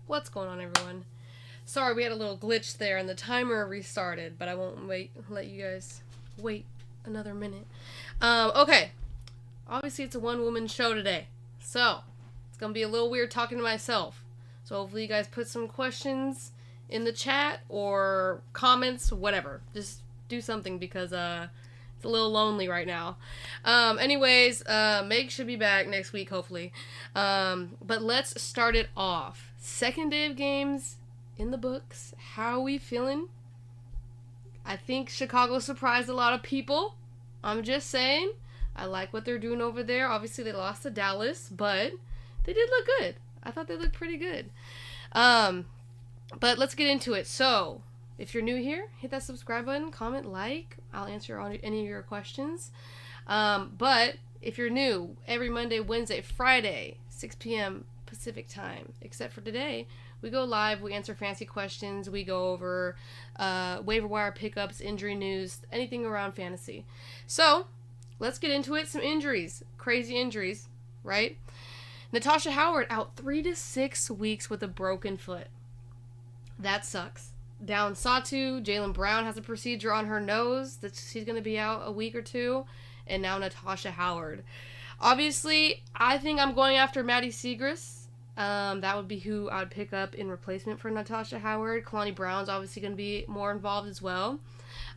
What's going on, everyone? Sorry, we had a little glitch there and the timer restarted, but I won't let you guys wait another minute. Okay. Obviously, it's a one-woman show today, so it's gonna be a little weird talking to myself. So hopefully you guys put some questions in the chat or comments, whatever. Just do something because It's a little lonely right now. Anyways, Meg should be back next week, hopefully. But let's start it off. Second day of games in the books. How are we feeling? I think Chicago surprised a lot of people. I'm just saying. I like what they're doing over there. Obviously, they lost to Dallas, but they did look good. I thought they looked pretty good. But let's get into it. So, if you're new here, hit that subscribe button, comment, like. I'll answer any of your questions. But if you're new, every Monday, Wednesday, Friday, 6 p.m. Pacific time, except for today, we go live, we answer fancy questions, we go over waiver wire pickups, injury news, anything around fantasy. So, let's get into it. Some injuries. Crazy injuries, right? Natasha Howard out 3 to 6 weeks with a broken foot. That sucks. Down Satu, Jaylen Brown has a procedure on her nose that she's going to be out a week or two. And now Natasha Howard. Obviously, I think I'm going after Maddie Siegrist. That would be who I would pick up in replacement for Natasha Howard. Kalani Brown's obviously going to be more involved as well.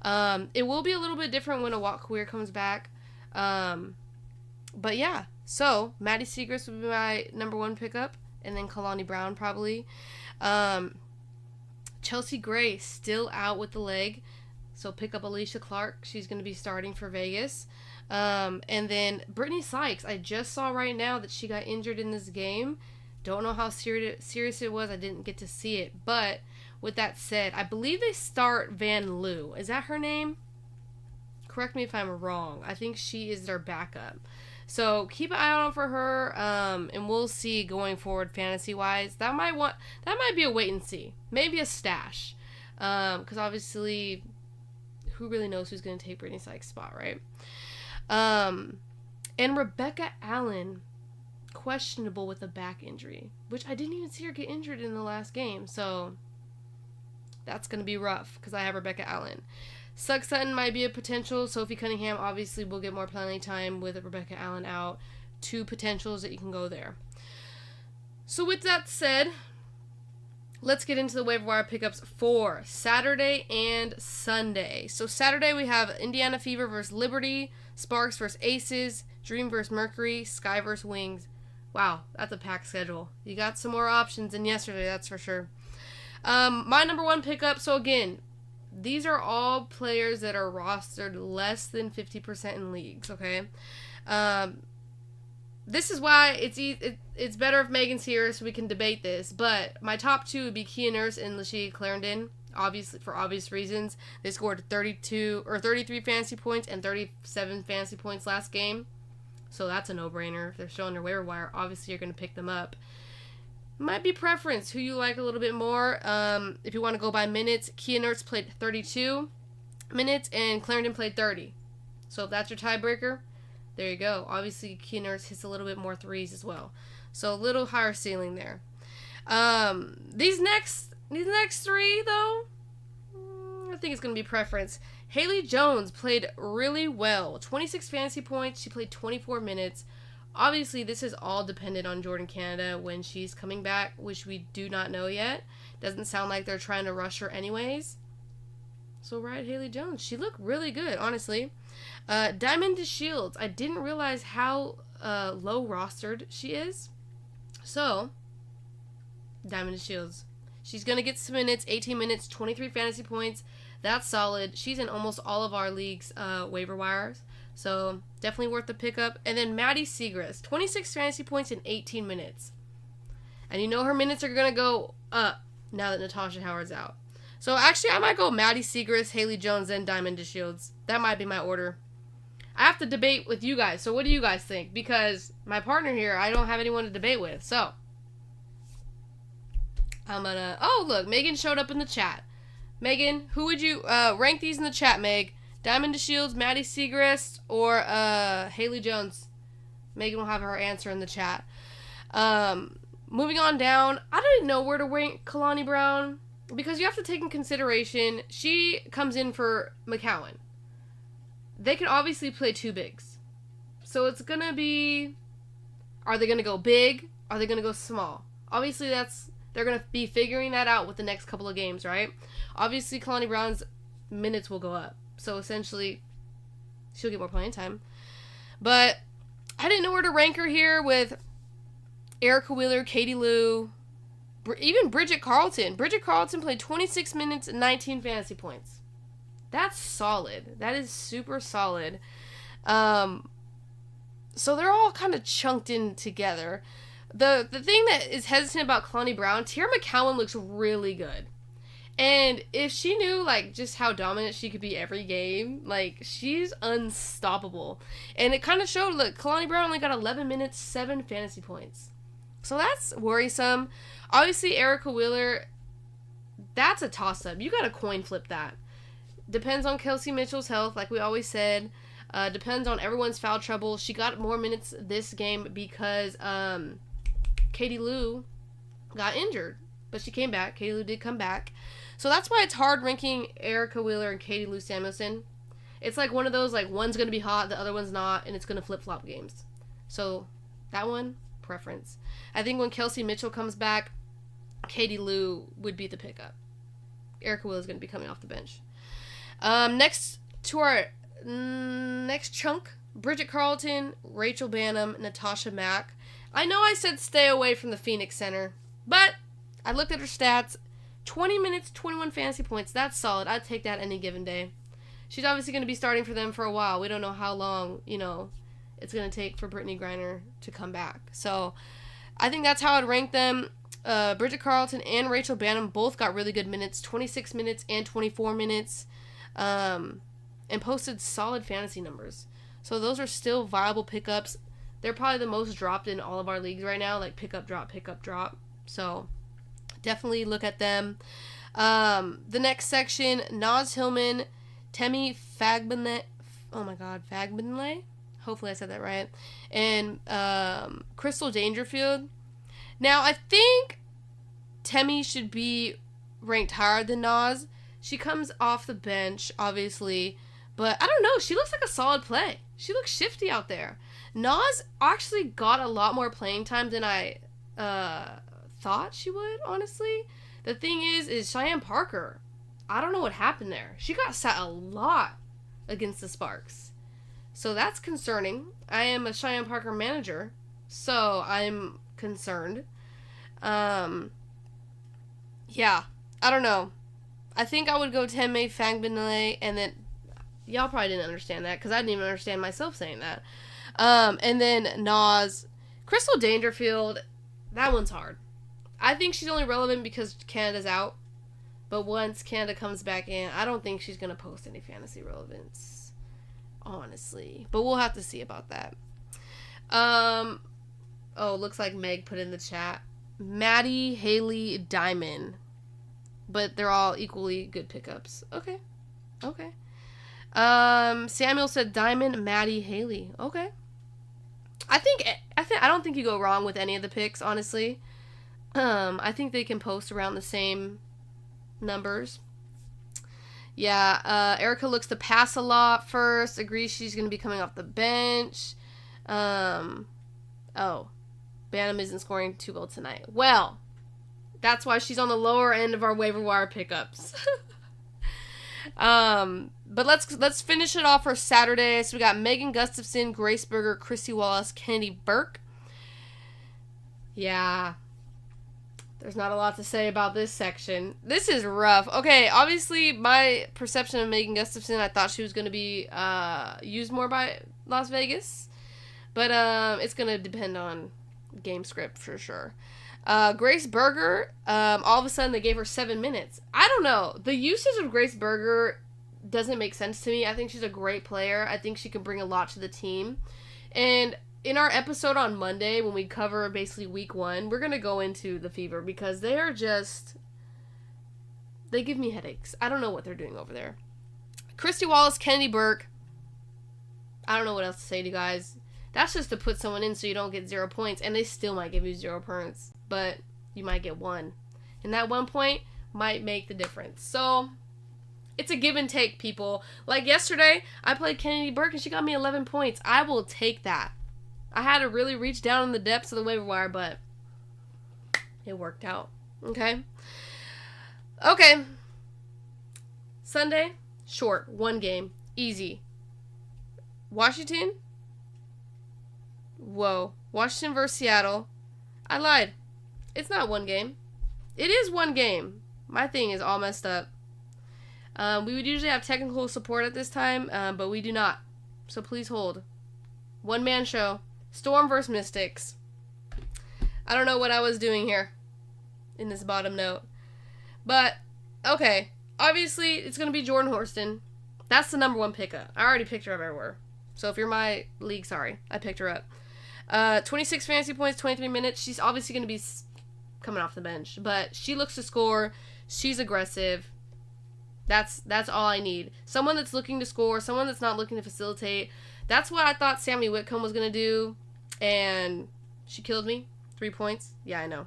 It will be a little bit different when Awak Queer comes back. But yeah, so Maddie Siegrist would be my number one pickup. And then Kalani Brown probably. Chelsea Gray still out with the leg, so pick up Alicia Clark. She's going to be starting for Vegas. And then Brittany Sykes, I just saw right now that she got injured in this game. Don't know how serious it was. I didn't get to see it. But with that said, I believe they start Van Loo. Is that her name? Correct me if I'm wrong. I think she is their backup. So keep an eye out for her, and we'll see going forward fantasy-wise. That might be a wait and see. Maybe a stash. Because obviously, who really knows who's going to take Brittany Sykes' spot, right? And Rebecca Allen, questionable with a back injury, which I didn't even see her get injured in the last game. So that's going to be rough because I have Rebecca Allen. Sugg Sutton might be a potential. Sophie Cunningham obviously will get more playing time with Rebecca Allen out. 2 potentials that you can go there. So with that said, let's get into the waiver wire pickups for Saturday and Sunday. So Saturday we have Indiana Fever versus Liberty, Sparks versus Aces, Dream versus Mercury, Sky versus Wings. Wow, that's a packed schedule. You got some more options than yesterday, that's for sure. My number one pickup, so again, these are all players that are rostered less than 50% in leagues, okay? This is why it's better if Megan's here so we can debate this, but my top 2 would be Kia Nurse and Lashia Clarendon, obviously for obvious reasons. They scored 33 fantasy points and 37 fantasy points last game, so that's a no-brainer. If they're showing their waiver wire, obviously you're going to pick them up. Might be preference, who you like a little bit more. If you want to go by minutes, Kia Nurse played 32 minutes and Clarendon played 30. So if that's your tiebreaker, there you go. Obviously, Kia Nurse hits a little bit more threes as well. So a little higher ceiling there. These next 3, though, I think it's going to be preference. Haley Jones played really well. 26 fantasy points. She played 24 minutes. Obviously, this is all dependent on Jordan Canada when she's coming back, which we do not know yet. Doesn't sound like they're trying to rush her anyways. So, right, Haley Jones. She looked really good, honestly. Diamond DeShields. I didn't realize how low rostered she is. So, Diamond DeShields. She's going to get some minutes, 18 minutes, 23 fantasy points. That's solid. She's in almost all of our leagues' waiver wires. So, definitely worth the pickup. And then Maddie Siegrist, 26 fantasy points in 18 minutes. And you know her minutes are going to go up now that Natasha Howard's out. So, actually, I might go Maddie Siegrist, Haley Jones, and Diamond DeShields. That might be my order. I have to debate with you guys. So, what do you guys think? Because my partner here, I don't have anyone to debate with. So, I'm going to... Oh, look, Megan showed up in the chat. Megan, who would you... rank these in the chat, Meg. Diamond DeShields, Maddie Siegrist, or Haley Jones. Megan will have her answer in the chat. Moving on down, I didn't know where to rank Kalani Brown because you have to take in consideration she comes in for McCowan. They can obviously play 2 bigs. So it's going to be, are they going to go big? Are they going to go small? Obviously they're going to be figuring that out with the next couple of games, right? Obviously Kalani Brown's minutes will go up. So essentially, She'll get more playing time. But I didn't know where to rank her here with Erica Wheeler, Katie Lou, even Bridget Carlton. Bridget Carlton played 26 minutes and 19 fantasy points. That's solid. That is super solid. So they're all kind of chunked in together. The thing that is hesitant about Kalani Brown, Tierra McCowan looks really good. And if she knew, like, just how dominant she could be every game, like, she's unstoppable. And it kind of showed, look, Kalani Brown only got 11 minutes, 7 fantasy points. So that's worrisome. Obviously, Erica Wheeler, that's a toss-up. You got to coin flip that. Depends on Kelsey Mitchell's health, like we always said. Depends on everyone's foul trouble. She got more minutes this game because Katie Lou got injured. But she came back. Katie Lou did come back. So that's why it's hard ranking Erica Wheeler and Katie Lou Samuelson. It's like one of those, like, one's going to be hot, the other one's not, and it's going to flip-flop games. So that one, preference. I think when Kelsey Mitchell comes back, Katie Lou would be the pickup. Erica Wheeler is going to be coming off the bench. Next to our next chunk, Bridget Carlton, Rachel Bannum, Natasha Mack. I know I said stay away from the Phoenix Center, but I looked at her stats. 20 minutes, 21 fantasy points. That's solid. I'd take that any given day. She's obviously going to be starting for them for a while. We don't know how long, it's going to take for Brittany Griner to come back. So I think that's how I'd rank them. Bridget Carlton and Rachel Bannum both got really good minutes, 26 minutes and 24 minutes, and posted solid fantasy numbers. So those are still viable pickups. They're probably the most dropped in all of our leagues right now, like pick up, drop. So definitely look at them. The next section, Naz Hillman, Temi Fagbenle. Oh my God, Fagbenle? Hopefully I said that right. And Crystal Dangerfield. Now, I think Temi should be ranked higher than Naz. She comes off the bench, obviously. But I don't know. She looks like a solid play. She looks shifty out there. Naz actually got a lot more playing time than I thought she would, honestly. The thing is Cheyenne Parker, I don't know what happened there. She got sat a lot against the Sparks. So that's concerning. I am a Cheyenne Parker manager, so I'm concerned. Yeah, I don't know. I think I would go Temi Fagbenle, and then y'all probably didn't understand that because I didn't even understand myself saying that. And then Naz. Crystal Dangerfield, that one's hard. I think she's only relevant because Canada's out. But once Canada comes back in, I don't think she's going to post any fantasy relevance. Honestly. But we'll have to see about that. Looks like Meg put in the chat. Maddie, Haley, Diamond. But they're all equally good pickups. Okay. Samuel said Diamond, Maddie, Haley. Okay. I don't think you go wrong with any of the picks, honestly. I think they can post around the same numbers. Yeah, Erica looks to pass a lot first. Agrees she's going to be coming off the bench. Bannum isn't scoring too well tonight. Well, that's why she's on the lower end of our waiver wire pickups. But let's finish it off for Saturday. So we got Megan Gustafson, Grace Berger, Christy Wallace, Kennedy Burke. Yeah. There's not a lot to say about this section. This is rough. Okay, obviously my perception of Megan Gustafson, I thought she was going to be used more by Las Vegas. But it's going to depend on game script for sure. Grace Berger, all of a sudden they gave her 7 minutes. I don't know. The usage of Grace Berger doesn't make sense to me. I think she's a great player. I think she can bring a lot to the team. And in our episode on Monday, when we cover basically week 1, we're going to go into the Fever because they give me headaches. I don't know what they're doing over there. Christy Wallace, Kennedy Burke. I don't know what else to say to you guys. That's just to put someone in so you don't get 0 points, and they still might give you 0 points, but you might get 1. And that 1 point might make the difference. So it's a give and take, people. Like yesterday, I played Kennedy Burke and she got me 11 points. I will take that. I had to really reach down in the depths of the waiver wire, but it worked out. Okay. Sunday, short, 1 game, easy. Washington? Whoa. Washington versus Seattle. I lied. It's not one game. It is one game. My thing is all messed up. We would usually have technical support at this time, but we do not. So please hold. One-man show. Storm versus Mystics. I don't know what I was doing here in this bottom note. But, okay. Obviously, it's going to be Jordan Horston. That's the number one pickup. I already picked her up everywhere. So if you're my league, sorry. I picked her up. 26 fantasy points, 23 minutes. She's obviously going to be coming off the bench. But she looks to score. She's aggressive. That's all I need. Someone that's looking to score. Someone that's not looking to facilitate. That's what I thought Sammy Whitcomb was going to do. And she killed me. 3 points. Yeah, I know.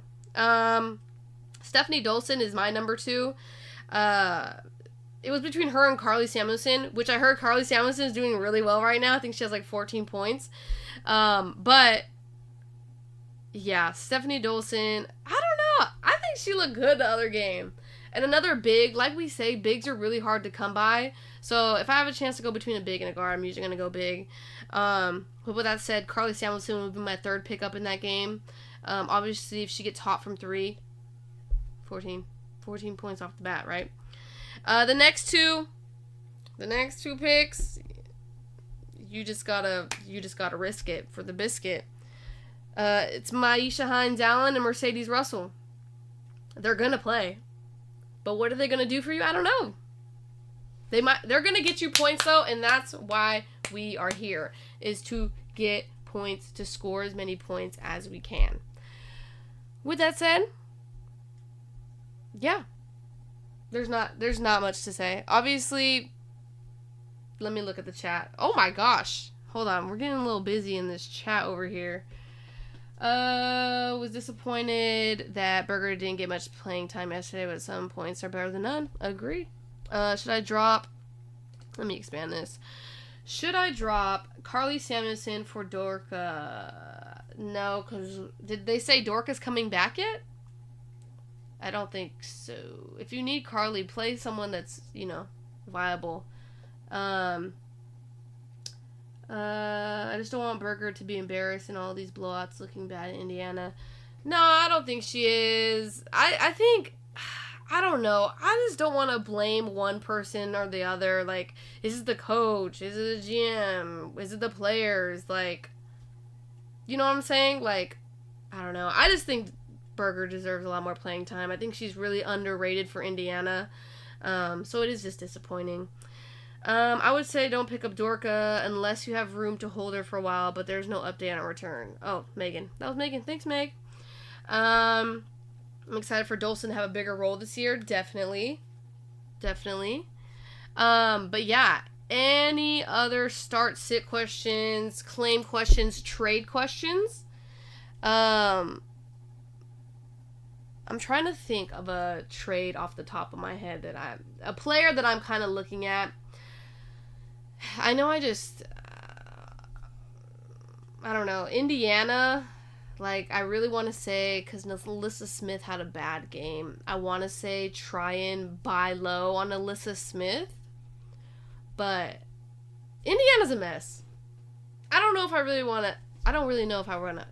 Stephanie Dolson is my number 2. It was between her and Carly Samuelson, which I heard Carly Samuelson is doing really well right now. I think she has like 14 points. But yeah, Stephanie Dolson, I don't know. I think she looked good the other game. And another big, like we say, bigs are really hard to come by. So if I have a chance to go between a big and a guard, I'm usually going to go big. But with that said, Carly Samuelson would be my 3rd pickup in that game. Obviously, if she gets hot from 3, 14 points off the bat, right? The next two picks, you just gotta risk it for the biscuit. It's Maisha Hines-Allen and Mercedes Russell. They're gonna play, but what are they gonna do for you? I don't know. They're gonna get you points though, and that's why we are here, is to get points, to score as many points as we can. With that said, yeah. There's not much to say. Obviously, let me look at the chat. Oh my gosh. Hold on. We're getting a little busy in this chat over here. Was disappointed that Berger didn't get much playing time yesterday, but some points are better than none. Agree. Should I drop... Let me expand this. Should I drop Carly Samuelson for Dorka? No, because... Did they say Dorka's coming back yet? I don't think so. If you need Carly, play someone that's, viable. I just don't want Berger to be embarrassed in all these blowouts looking bad in Indiana. No, I don't think she is. I think, I don't know. I just don't want to blame one person or the other. Like, is it the coach? Is it the GM? Is it the players? Like, you know what I'm saying? Like, I don't know. I just think Berger deserves a lot more playing time. I think she's really underrated for Indiana. So it is just disappointing. I would say don't pick up Dorka unless you have room to hold her for a while, but there's no update on return. Oh, Megan. That was Megan. Thanks, Meg. I'm excited for Dolson to have a bigger role this year. Definitely. But yeah, any other start, sit questions, claim questions, trade questions? I'm trying to think of a trade off the top of my head a player that I'm kind of looking at. I know I don't know, Indiana, like, I really want to say, because Alyssa Smith had a bad game, I want to say try and buy low on Alyssa Smith, but Indiana's a mess. I don't know if I really want an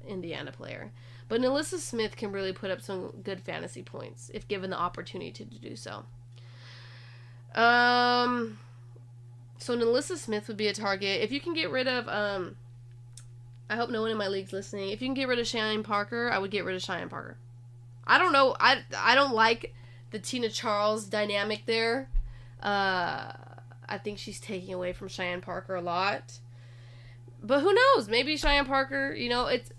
Indiana player. But Alyssa Smith can really put up some good fantasy points if given the opportunity to do so. So Alyssa Smith would be a target. If you can get rid of, I hope no one in my league's listening. If you can get rid of Cheyenne Parker, I would get rid of Cheyenne Parker. I don't know. I don't like the Tina Charles dynamic there. I think she's taking away from Cheyenne Parker a lot. But who knows? Maybe Cheyenne Parker,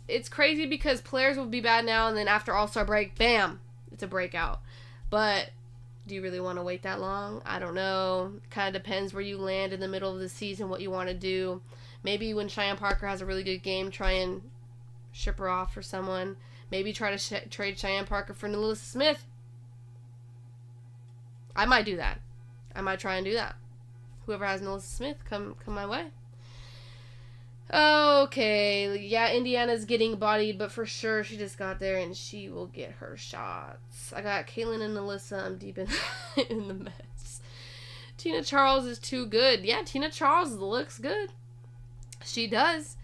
it's crazy because players will be bad now, and then after All-Star break, bam, it's a breakout. But do you really want to wait that long? I don't know. Kind of depends where you land in the middle of the season, what you want to do. Maybe when Cheyenne Parker has a really good game, try and ship her off for someone. Maybe try to trade Cheyenne Parker for Alyssa Smith. I might do that. I might try and do that. Whoever has Alyssa Smith, come my way. Okay, yeah, Indiana's getting bodied, but for sure she just got there and she will get her shots. I got Kaylin and Alyssa. I'm deep in the mess. Tina Charles is too good. Yeah, Tina Charles looks good. She does.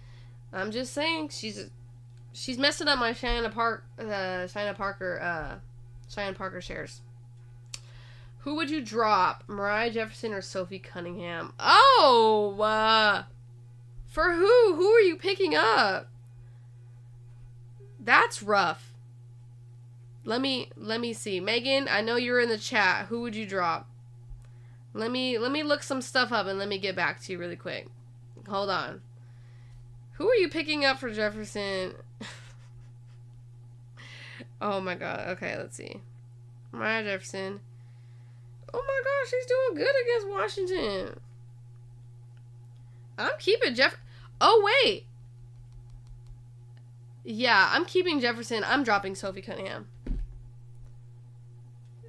I'm just saying, she's messing up my Shannon Parker shares. Who would you drop? Mariah Jefferson or Sophie Cunningham? Oh, for who? Who are you picking up? That's rough. Let me see. Megan, I know you're in the chat. Who would you drop? Let me look some stuff up and let me get back to you really quick. Hold on. Who are you picking up for Jefferson? Oh my god. Okay, let's see. Mariah Jefferson. Oh my gosh, she's doing good against Washington. I'm keeping Oh, wait. Yeah, I'm keeping Jefferson. I'm dropping Sophie Cunningham.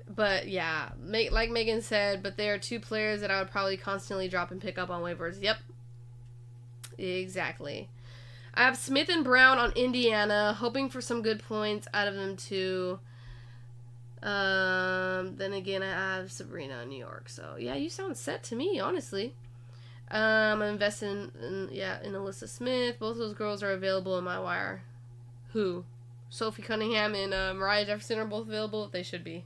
But yeah, like Megan said, but there are two players that I would probably constantly drop and pick up on waivers. Yep. Exactly. I have Smith and Brown on Indiana, hoping for some good points out of them too. Then again, I have Sabrina in New York. So yeah, you sound set to me, honestly. I'm investing in Alyssa Smith. Both of those girls are available in my wire. Who? Sophie Cunningham and Mariah Jefferson are both available. They should be.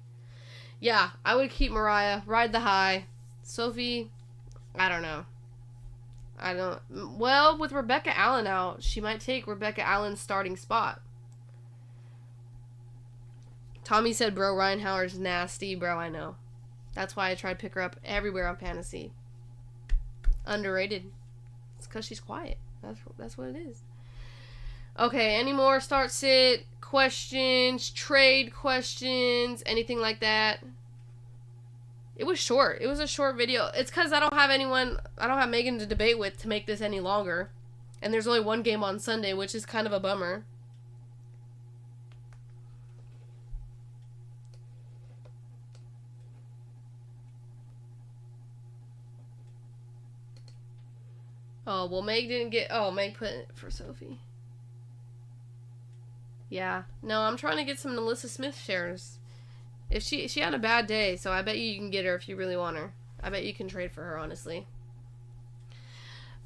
Yeah, I would keep Mariah. Ride the high. Sophie, I don't know. Well, with Rebecca Allen out, she might take Rebecca Allen's starting spot. Tommy said, bro, Ryan Howard's nasty. Bro, I know. That's why I try to pick her up everywhere on fantasy. Underrated. It's because she's quiet. That's what it is. Okay, any more start sit questions, trade questions, anything like that? It was short. It was a short video. It's because I don't have Megan to debate with to make this any longer. And there's only one game on Sunday, which is kind of a bummer. Oh, well, Meg didn't get... Oh, Meg put it for Sophie. Yeah. No, I'm trying to get some Alyssa Smith shares. If she had a bad day, so I bet you can get her if you really want her. I bet you can trade for her, honestly.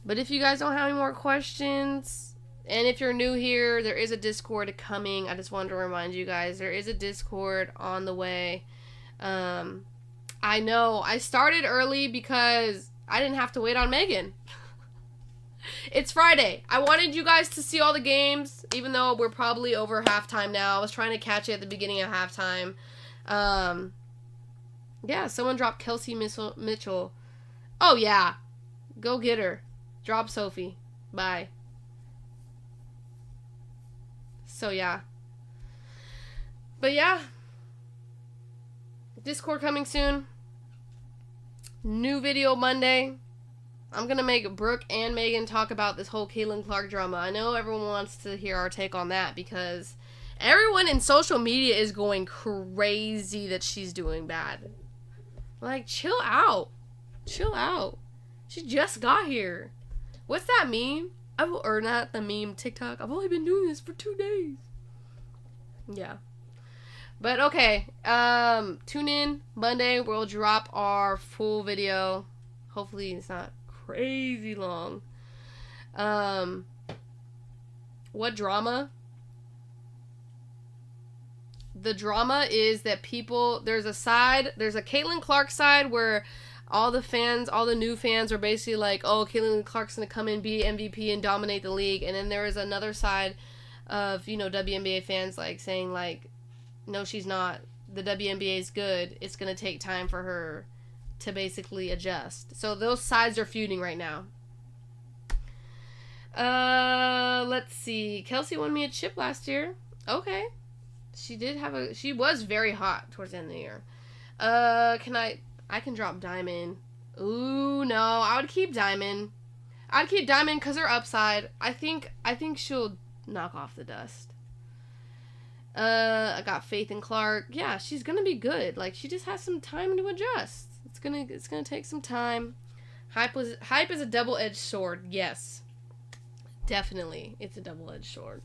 But if you guys don't have any more questions, and if you're new here, there is a Discord coming. I just wanted to remind you guys, there is a Discord on the way. I know, I started early because I didn't have to wait on Megan. It's Friday. I wanted you guys to see all the games, even though we're probably over halftime now. I was trying to catch it at the beginning of halftime. Yeah, someone dropped Kelsey Mitchell. Oh, yeah. Go get her. Drop Sophie. Bye. So, yeah. But, yeah. Discord coming soon. New video Monday. I'm going to make Brooke and Megan talk about this whole Caitlin Clark drama. I know everyone wants to hear our take on that because everyone in social media is going crazy that she's doing bad. Like, chill out. Chill out. She just got here. What's that meme? Or not the meme, TikTok. I've only been doing this for 2 days. Yeah. But, okay. Tune in Monday. We'll drop our full video. Hopefully it's not crazy long. What drama? The drama is that there's a Caitlin Clark side where all the new fans are basically like, oh, Caitlin Clark's gonna come in, be MVP and dominate the league. And then there is another side of, WNBA fans like saying like, no, she's not. The WNBA is good. It's gonna take time for her to basically adjust. So those sides are feuding right now. Let's see. Kelsey won me a chip last year. Okay. She was very hot towards the end of the year. I can drop Diamond. Ooh, no. I would keep Diamond. I'd keep Diamond because her upside. I think she'll knock off the dust. I got Faith in Clark. Yeah, she's gonna be good. Like, she just has some time to adjust. It's gonna take some time. Hype is a double-edged sword. Yes. Definitely. It's a double-edged sword.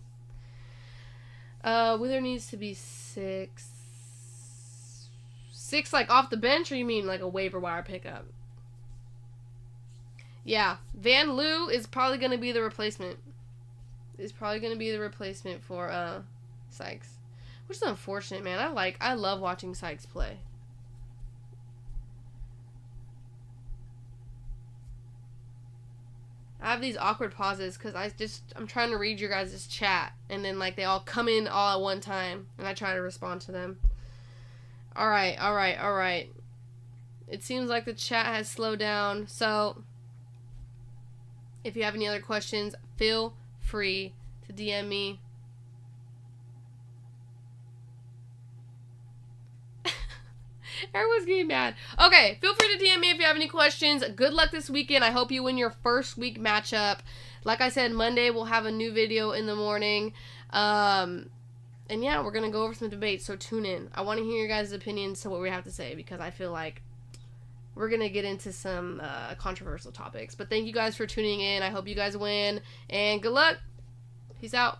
Wither needs to be 6. 6 like off the bench, or you mean like a waiver wire pickup? Yeah, Van Loo is probably going to be the replacement. For Sykes. Which is unfortunate, man. I love watching Sykes play. I have these awkward pauses because I'm trying to read your guys' chat, and then like they all come in all at one time, and I try to respond to them. Alright. It seems like the chat has slowed down, so if you have any other questions, feel free to DM me. Everyone's getting mad. Okay, feel free to DM me if you have any questions. Good luck this weekend. I hope you win your first week matchup. Like I said, Monday we'll have a new video in the morning. And yeah, we're going to go over some debates, so tune in. I want to hear your guys' opinions to what we have to say, because I feel like we're going to get into some controversial topics. But thank you guys for tuning in. I hope you guys win, and good luck. Peace out.